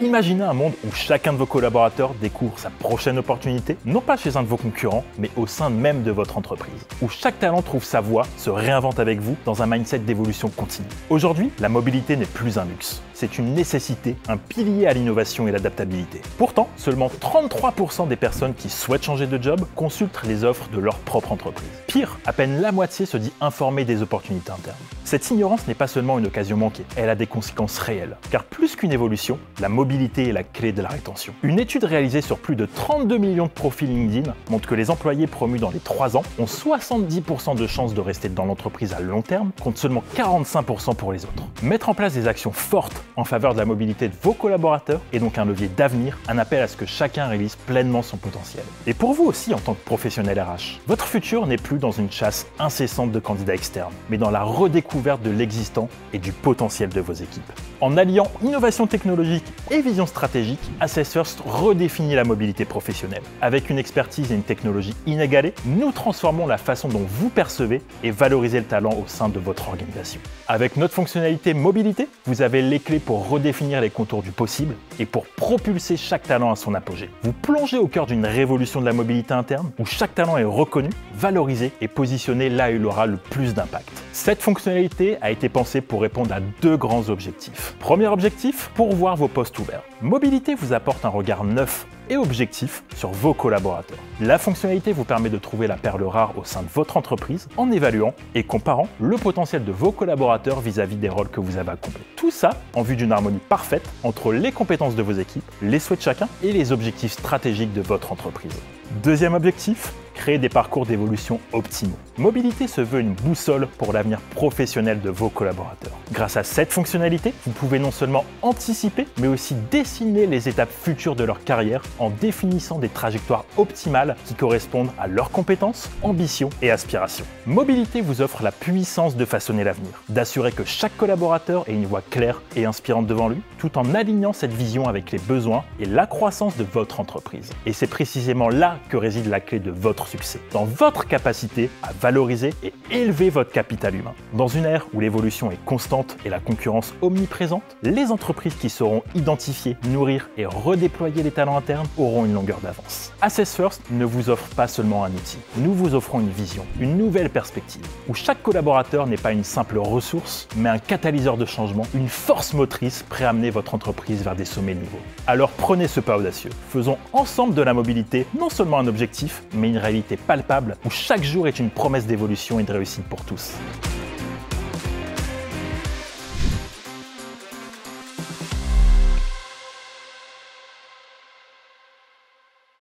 Imaginez un monde où chacun de vos collaborateurs découvre sa prochaine opportunité, non pas chez un de vos concurrents, mais au sein même de votre entreprise. Où chaque talent trouve sa voie, se réinvente avec vous dans un mindset d'évolution continue. Aujourd'hui, la mobilité n'est plus un luxe. C'est une nécessité, un pilier à l'innovation et l'adaptabilité. Pourtant, seulement 33% des personnes qui souhaitent changer de job consultent les offres de leur propre entreprise. Pire, à peine la moitié se dit informée des opportunités internes. Cette ignorance n'est pas seulement une occasion manquée, elle a des conséquences réelles. Car plus qu'une évolution, la mobilité est la clé de la rétention. Une étude réalisée sur plus de 32 millions de profils LinkedIn montre que les employés promus dans les 3 ans ont 70% de chances de rester dans l'entreprise à long terme, contre seulement 45% pour les autres. Mettre en place des actions fortes en faveur de la mobilité de vos collaborateurs est donc un levier d'avenir, un appel à ce que chacun réalise pleinement son potentiel. Et pour vous aussi en tant que professionnel RH, votre futur n'est plus dans une chasse incessante de candidats externes, mais dans la redécouverte de l'existant et du potentiel de vos équipes. En alliant innovation technologique et vision stratégique, Assess First redéfinit la mobilité professionnelle. Avec une expertise et une technologie inégalées, nous transformons la façon dont vous percevez et valorisez le talent au sein de votre organisation. Avec notre fonctionnalité mobilité, vous avez les clés pour redéfinir les contours du possible et pour propulser chaque talent à son apogée. Vous plongez au cœur d'une révolution de la mobilité interne où chaque talent est reconnu, valorisé et positionné là où il aura le plus d'impact. Cette fonctionnalité a été pensée pour répondre à 2 grands objectifs. Premier objectif, pourvoir vos postes ouverts. Mobilité vous apporte un regard neuf et objectif sur vos collaborateurs. La fonctionnalité vous permet de trouver la perle rare au sein de votre entreprise en évaluant et comparant le potentiel de vos collaborateurs vis-à-vis des rôles que vous avez accomplis. Tout ça en vue d'une harmonie parfaite entre les compétences de vos équipes, les souhaits de chacun et les objectifs stratégiques de votre entreprise. Deuxième objectif, créer des parcours d'évolution optimaux. Mobilité se veut une boussole pour l'avenir professionnel de vos collaborateurs. Grâce à cette fonctionnalité, vous pouvez non seulement anticiper, mais aussi dessiner les étapes futures de leur carrière en définissant des trajectoires optimales qui correspondent à leurs compétences, ambitions et aspirations. Mobilité vous offre la puissance de façonner l'avenir, d'assurer que chaque collaborateur ait une voie claire et inspirante devant lui, tout en alignant cette vision avec les besoins et la croissance de votre entreprise. Et c'est précisément là que réside la clé de votre succès, dans votre capacité à valoriser et élever votre capital humain. Dans une ère où l'évolution est constante et la concurrence omniprésente, les entreprises qui sauront identifier, nourrir et redéployer les talents internes auront une longueur d'avance. Assess First ne vous offre pas seulement un outil, nous vous offrons une vision, une nouvelle perspective, où chaque collaborateur n'est pas une simple ressource, mais un catalyseur de changement, une force motrice prêt à amener votre entreprise vers des sommets nouveaux. Alors prenez ce pas audacieux, faisons ensemble de la mobilité non seulement un objectif, mais une réalité palpable où chaque jour est une promesse d'évolution et de réussite pour tous.